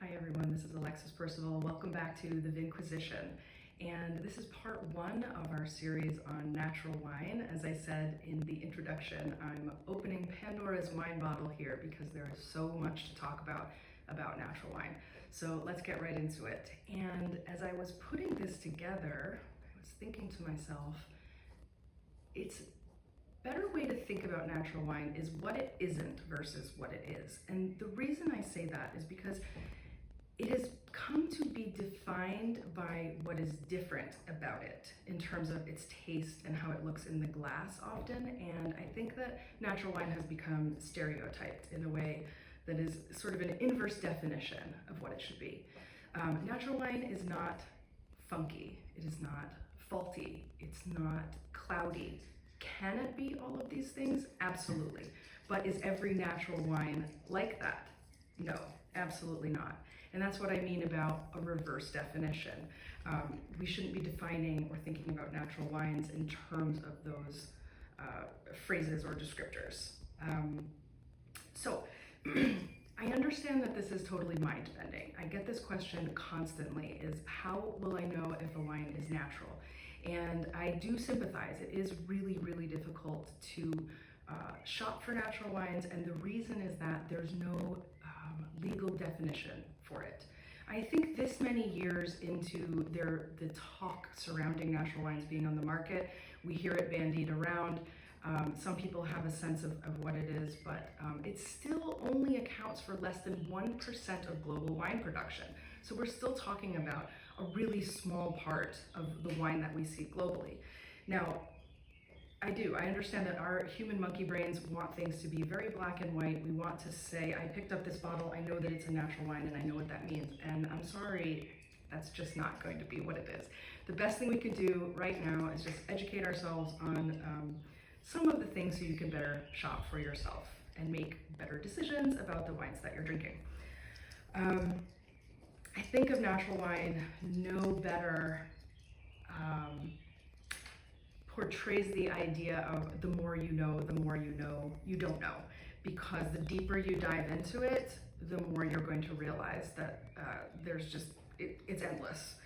Hi everyone, this is Alexis Percival. Welcome back to The Vinquisition. And this is part one of our series on natural wine. As I said in the introduction, I'm opening Pandora's wine bottle here because there is so much to talk about natural wine. So let's get right into it. And as I was putting this together, I was thinking to myself, it's better way to think about natural wine is what it isn't versus what it is. And the reason I say that is because it has come to be defined by what is different about it in terms of its taste and how it looks in the glass often. And I think that natural wine has become stereotyped in a way that is sort of an inverse definition of what it should be. Natural wine is not funky, it is not faulty, it's not cloudy. Can it be all of these things? Absolutely. But is every natural wine like that? No, absolutely not. And that's what I mean about a reverse definition. We shouldn't be defining or thinking about natural wines in terms of those phrases or descriptors. So I understand that this is totally mind-bending. I get this question constantly, is how will I know if a wine is natural? And I do sympathize. It is really, really difficult to shop for natural wines, and the reason is that there's no legal definition for it. I think this many years into the talk surrounding natural wines being on the market, we hear it bandied around. Some people have a sense of what it is, but it still only accounts for less than 1% of global wine production. So we're still talking about a really small part of the wine that we see globally. Now, I understand that our human monkey brains want things to be very black and white. We want to say, I picked up this bottle, I know that it's a natural wine and I know what that means. And I'm sorry, that's just not going to be what it is. The best thing we can do right now is just educate ourselves on some of the things so you can better shop for yourself and make better decisions about the wines that you're drinking. I think of natural wine no better portrays the idea of the more you know you don't know, because the deeper you dive into it, the more you're going to realize that it's endless.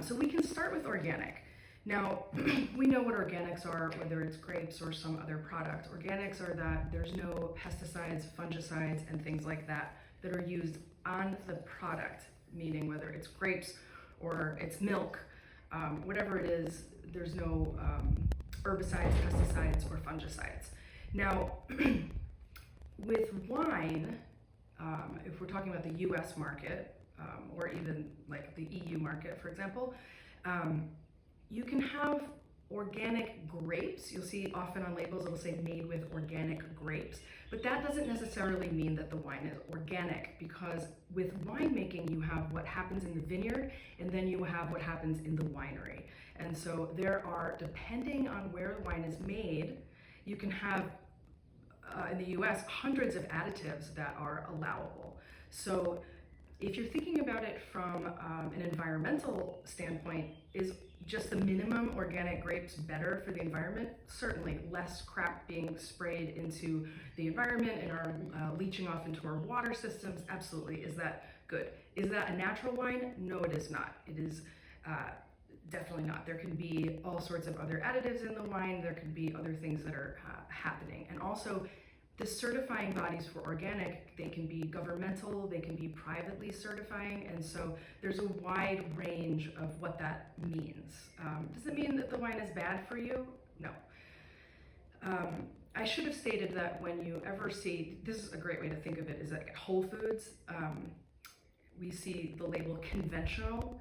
So we can start with organic. Now, we know what organics are, whether it's grapes or some other product. Organics are that there's no pesticides, fungicides, and things like that are used on the product, meaning whether it's grapes or it's milk, whatever it is, there's no herbicides, pesticides, or fungicides. Now, with wine, if we're talking about the US market, or even like the EU market, for example, you can have organic grapes. You'll see often on labels it'll say made with organic grapes, but that doesn't necessarily mean that the wine is organic, because with winemaking you have what happens in the vineyard and then you have what happens in the winery. And so there are, depending on where the wine is made, you can have in the US hundreds of additives that are allowable. So if you're thinking about it from an environmental standpoint, is just the minimum organic grapes better for the environment? Certainly. Less crap being sprayed into the environment and are leaching off into our water systems? Absolutely. Is that good? Is that a natural wine? No, it is not. It is definitely not. There can be all sorts of other additives in the wine. There can be other things that are happening. And also, the certifying bodies for organic, they can be governmental, they can be privately certifying, and so there's a wide range of what that means. Does it mean that the wine is bad for you? No. I should have stated that when you ever see, this is a great way to think of it, is like at Whole Foods, we see the label conventional.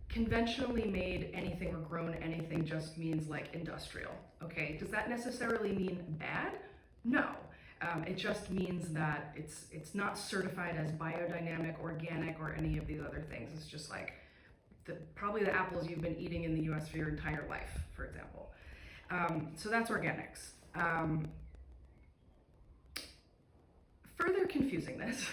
Conventionally made anything or grown anything just means like industrial, okay? Does that necessarily mean bad? No. It just means that it's not certified as biodynamic, organic, or any of these other things. It's just like probably the apples you've been eating in the US for your entire life, for example. So that's organics. Further confusing this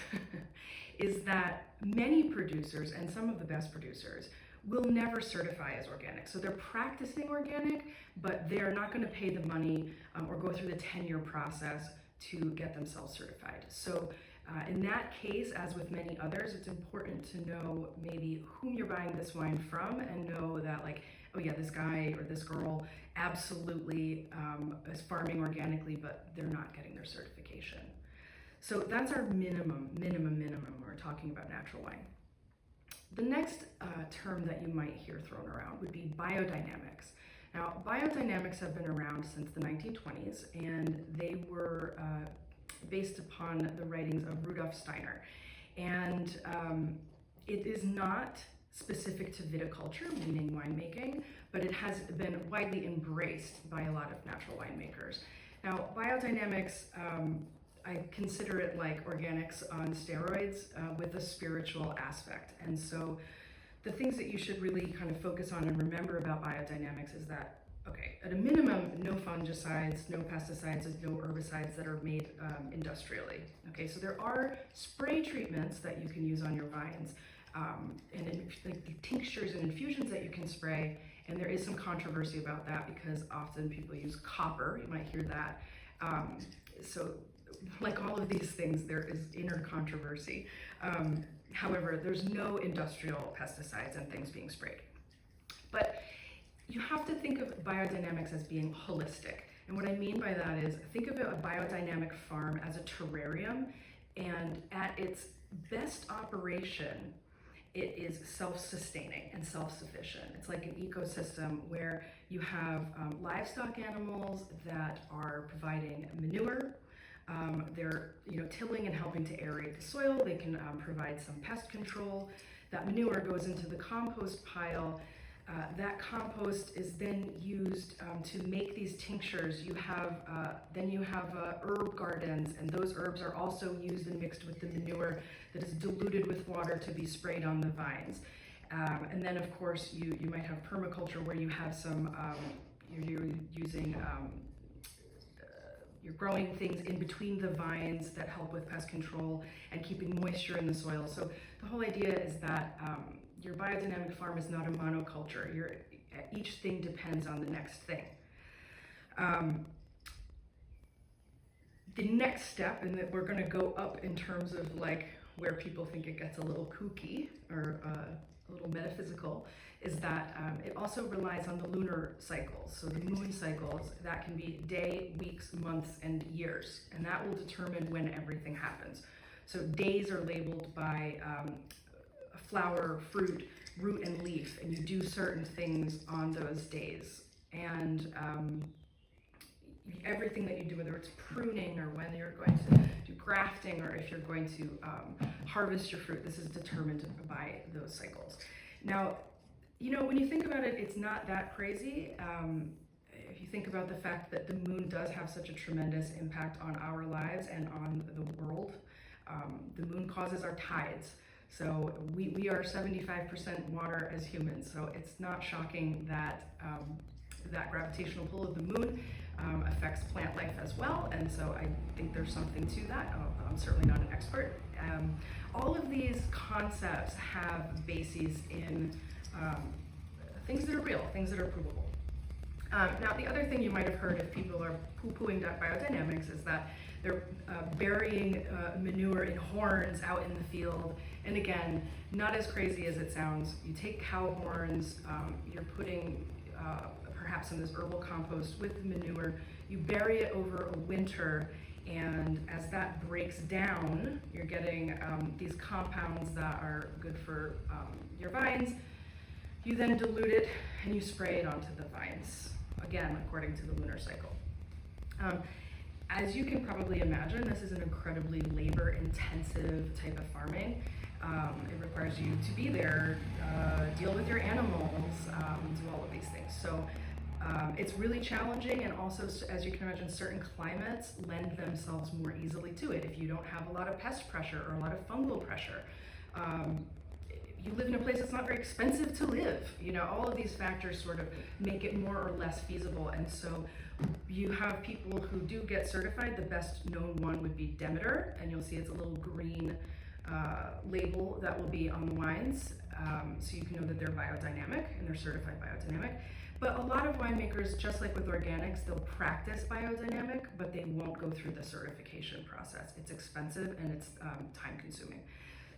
is that many producers, and some of the best producers, will never certify as organic. So they're practicing organic, but they're not going to pay the money or go through the 10-year process to get themselves certified. So In that case, as with many others, it's important to know maybe whom you're buying this wine from and know that, like, oh yeah, this guy or this girl absolutely is farming organically, but they're not getting their certification. So that's our minimum when we're talking about natural wine. The next term that you might hear thrown around would be biodynamics. Now, biodynamics have been around since the 1920s, and they were based upon the writings of Rudolf Steiner. And it is not specific to viticulture, meaning winemaking, but it has been widely embraced by a lot of natural winemakers. Now, biodynamics, I consider it like organics on steroids with a spiritual aspect. And so the things that you should really kind of focus on and remember about biodynamics is that, okay, at a minimum, no fungicides, no pesticides, no herbicides that are made industrially. Okay, so there are spray treatments that you can use on your vines, and like tinctures and infusions that you can spray, and there is some controversy about that because often people use copper, you might hear that. So like all of these things, there is inner controversy. However, there's no industrial pesticides and things being sprayed. But you have to think of biodynamics as being holistic. And what I mean by that is, think of a biodynamic farm as a terrarium, and at its best operation, it is self-sustaining and self-sufficient. It's like an ecosystem where you have livestock animals that are providing manure. They're tilling and helping to aerate the soil. They can provide some pest control. That manure goes into the compost pile. That compost is then used to make these tinctures. Then you have herb gardens, and those herbs are also used and mixed with the manure that is diluted with water to be sprayed on the vines. And then, of course, you might have permaculture where you have some, you're using, you're growing things in between the vines that help with pest control and keeping moisture in the soil. So the whole idea is that your biodynamic farm is not a monoculture. Each thing depends on the next thing. The next step, and that we're going to go up in terms of like where people think it gets a little kooky or a little metaphysical, is that it also relies on the lunar cycles. So the moon cycles, that can be day, weeks, months, and years, and that will determine when everything happens. So days are labeled by flower, fruit, root, and leaf, and you do certain things on those days. And everything that you do, whether it's pruning or when you're going to do grafting or if you're going to harvest your fruit, this is determined by those cycles. Now, when you think about it, it's not that crazy. If you think about the fact that the moon does have such a tremendous impact on our lives and on the world, the moon causes our tides. So we are 75% water as humans, so it's not shocking that that gravitational pull of the moon affects plant life as well, and so I think there's something to that. I'm certainly not an expert. All of these concepts have bases in things that are real, things that are provable. Now, the other thing you might have heard if people are poo-pooing biodynamics is that they're burying manure in horns out in the field. And again, not as crazy as it sounds. You take cow horns, you're putting perhaps some of this herbal compost with the manure, you bury it over a winter, and as that breaks down, you're getting these compounds that are good for your vines. You then dilute it and you spray it onto the vines, again, according to the lunar cycle. As you can probably imagine, this is an incredibly labor-intensive type of farming. It requires you to be there, deal with your animals, do all of these things. So it's really challenging, and also, as you can imagine, certain climates lend themselves more easily to it. If you don't have a lot of pest pressure or a lot of fungal pressure, you live in a place that's not very expensive to live. All of these factors sort of make it more or less feasible. And so you have people who do get certified. The best known one would be Demeter, and you'll see it's a little green label that will be on the wines. so you can know that they're biodynamic and they're certified biodynamic. But a lot of winemakers, just like with organics, they'll practice biodynamic, but they won't go through the certification process. It's expensive and it's time consuming.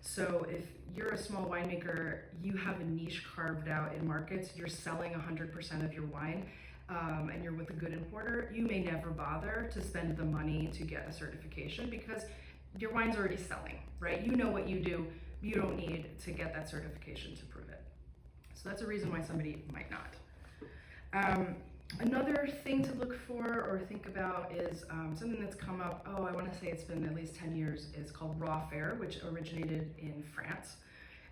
So if you're a small winemaker, you have a niche carved out in markets, you're selling 100% of your wine, and you're with a good importer, you may never bother to spend the money to get a certification because your wine's already selling, right? You know what you do, you don't need to get that certification to prove it. So that's a reason why somebody might not. Another thing to look for or think about is something that's come up, I want to say it's been at least 10 years, is called Raw Fair, which originated in France.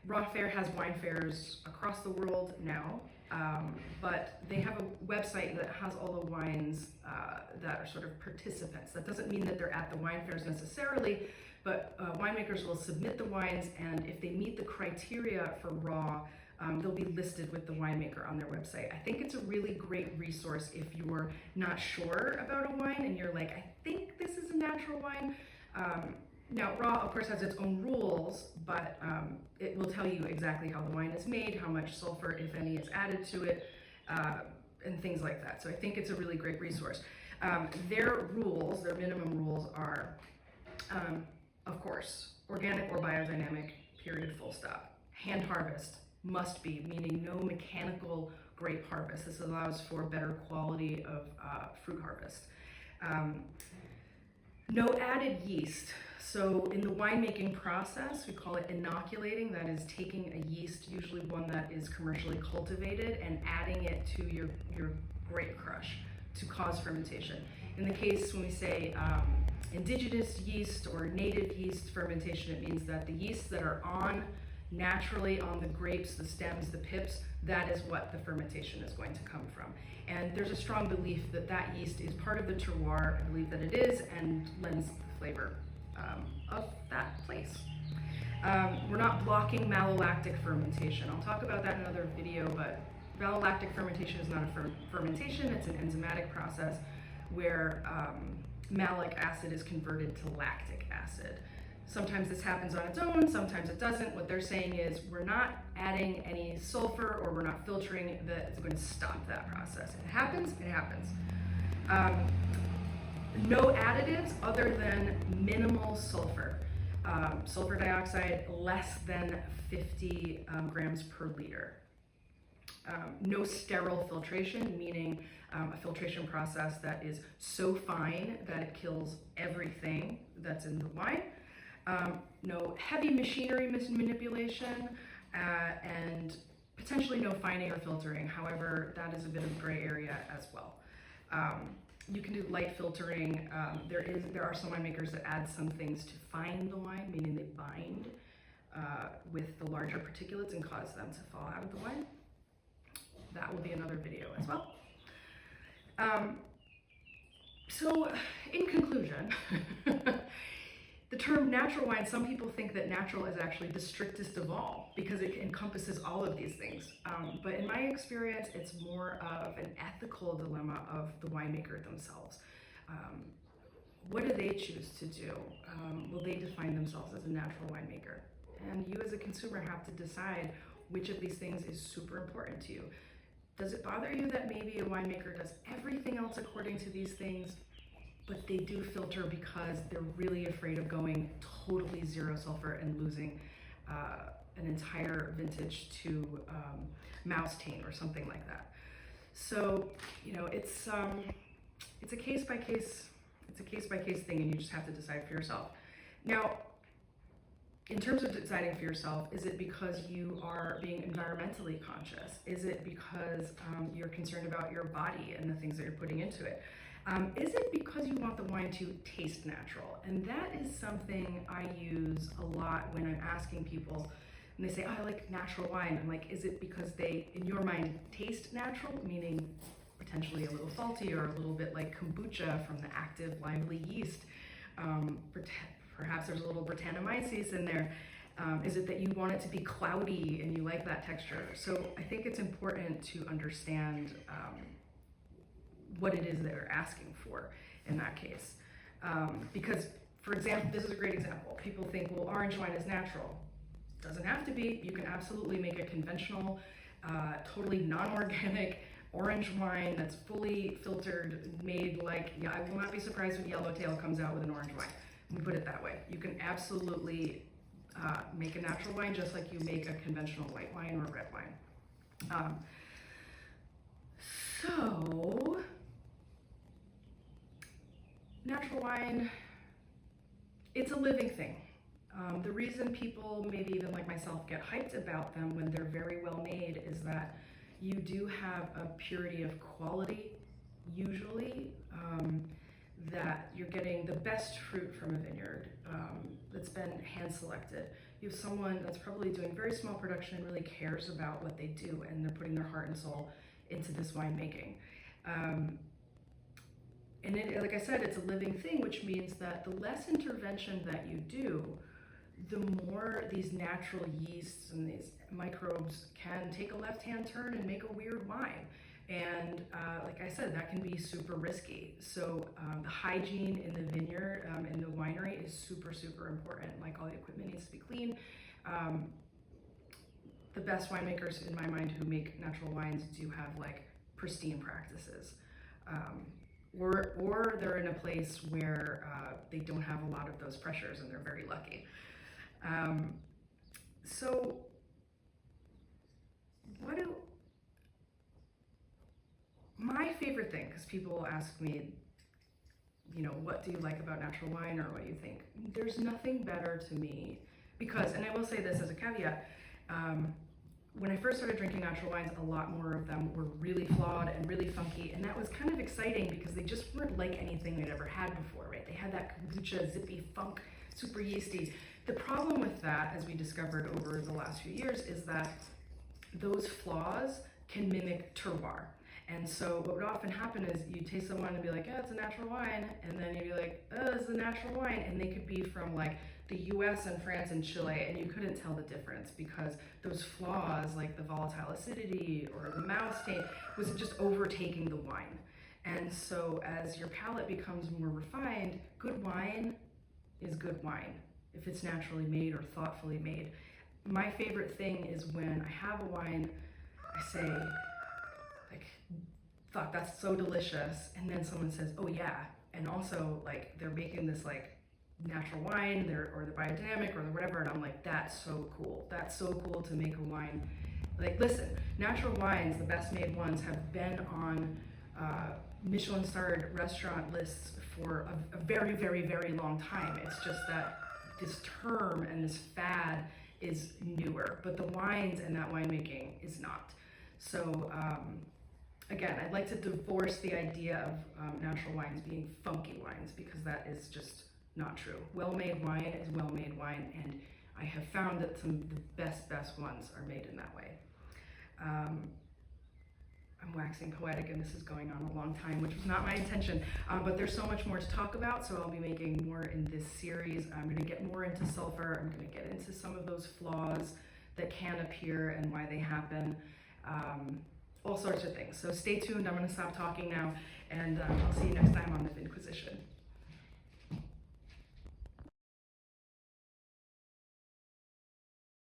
Raw Fair has wine fairs across the world now, but they have a website that has all the wines that are sort of participants. That doesn't mean that they're at the wine fairs necessarily, but winemakers will submit the wines, and if they meet the criteria for raw, they'll be listed with the winemaker on their website. I think it's a really great resource if you're not sure about a wine and you're like, I think this is a natural wine. Now, raw, of course, has its own rules, but it will tell you exactly how the wine is made, how much sulfur, if any, is added to it, and things like that. So I think it's a really great resource. Their rules, their minimum rules are, of course, organic or biodynamic, period, full stop. Hand harvest must be, meaning no mechanical grape harvest. This allows for better quality of fruit harvest. No added yeast. So in the winemaking process, we call it inoculating. That is taking a yeast, usually one that is commercially cultivated, and adding it to your grape crush to cause fermentation. In the case when we say indigenous yeast or native yeast fermentation, it means that the yeasts that are naturally on the grapes, the stems, the pips, that is what the fermentation is going to come from. And there's a strong belief that that yeast is part of the terroir, I believe that it is, and lends the flavor of that place. We're not blocking malolactic fermentation. I'll talk about that in another video, but malolactic fermentation is not a fermentation, it's an enzymatic process where malic acid is converted to lactic acid. Sometimes this happens on its own, sometimes it doesn't. What they're saying is we're not adding any sulfur or we're not filtering that's going to stop that process. If it happens, it happens. No additives other than minimal sulfur. Sulfur dioxide less than 50 grams per liter. No sterile filtration, meaning a filtration process that is so fine that it kills everything that's in the wine. No heavy machinery manipulation, and potentially no fining or filtering. However, that is a bit of a gray area as well. You can do light filtering. There are some winemakers that add some things to fine the wine, meaning they bind with the larger particulates and cause them to fall out of the wine. That will be another video as well. So, in conclusion, the term natural wine, some people think that natural is actually the strictest of all because it encompasses all of these things. But in my experience, it's more of an ethical dilemma of the winemaker themselves. What do they choose to do? Will they define themselves as a natural winemaker? And you as a consumer have to decide which of these things is super important to you. Does it bother you that maybe a winemaker does everything else according to these things, but they do filter because they're really afraid of going totally zero sulfur and losing an entire vintage to mouse taint or something like that? So, you know, it's a case by case thing, and you just have to decide for yourself. Now, in terms of deciding for yourself, is it because you are being environmentally conscious? Is it because you're concerned about your body and the things that you're putting into it? Is it because you want the wine to taste natural? And that is something I use a lot when I'm asking people, and they say, oh, I like natural wine. I'm like, is it because they, in your mind, taste natural, meaning potentially a little salty or a little bit like kombucha from the active, lively yeast? Perhaps there's a little Brettanomyces in there. Is it that you want it to be cloudy and you like that texture? So I think it's important to understand what it is that they're asking for in that case. Because, for example, this is a great example. People think, well, orange wine is natural. Doesn't have to be. You can absolutely make a conventional, totally non-organic orange wine that's fully filtered, made like, yeah, I will not be surprised when Yellowtail comes out with an orange wine. We put it that way. You can absolutely make a natural wine just like you make a conventional white wine or red wine. So, natural wine, it's a living thing. The reason people, maybe even like myself, get hyped about them when they're very well made is that you do have a purity of quality, usually, that you're getting the best fruit from a vineyard that's been hand selected. You have someone that's probably doing very small production and really cares about what they do, and they're putting their heart and soul into this winemaking. And like I said, it's a living thing, which means that the less intervention that you do, the more these natural yeasts and these microbes can take a left-hand turn and make a weird wine. And like I said, that can be super risky. So the hygiene in the vineyard, in the winery, is super, super important. Like, all the equipment needs to be clean. The best winemakers, in my mind, who make natural wines do have like pristine practices. Or they're in a place where they don't have a lot of those pressures and they're very lucky. So my favorite thing, because people will ask me, you know, what do you like about natural wine, or what do you think? There's nothing better to me, because, and I will say this as a caveat, when I first started drinking natural wines, a lot more of them were really flawed and really funky, and that was kind of exciting because they just weren't like anything they'd ever had before, right? They had that kombucha, zippy funk, super yeasty. The problem with that, as we discovered over the last few years, is that those flaws can mimic terroir. And so what would often happen is you taste the wine and be like, yeah, it's a natural wine, and then you'd be like, oh, it's a natural wine, and they could be from like the US and France and Chile, and you couldn't tell the difference because those flaws, like the volatile acidity or the mouth stain, was just overtaking the wine. And so as your palate becomes more refined, good wine is good wine if it's naturally made or thoughtfully made. My favorite thing is when I have a wine, I say, like, thought that's so delicious, and then someone says, oh yeah, and also like they're making this like natural wine, or the biodynamic or the whatever, and I'm like, that's so cool. That's so cool to make a wine. Like, listen, natural wines, the best made ones, have been on Michelin-starred restaurant lists for a very, very, very long time. It's just that this term and this fad is newer, but the wines and that winemaking is not. So again, I'd like to divorce the idea of natural wines being funky wines, because that is just not true. Well-made wine is well-made wine, and I have found that some of the best ones are made in that way. I'm waxing poetic, and this is going on a long time, which was not my intention, but there's so much more to talk about, so I'll be making more in this series. I'm going to get more into sulfur. I'm going to get into some of those flaws that can appear and why they happen, all sorts of things. So stay tuned. I'm going to stop talking now, and I'll see you next time on the Vinquisition.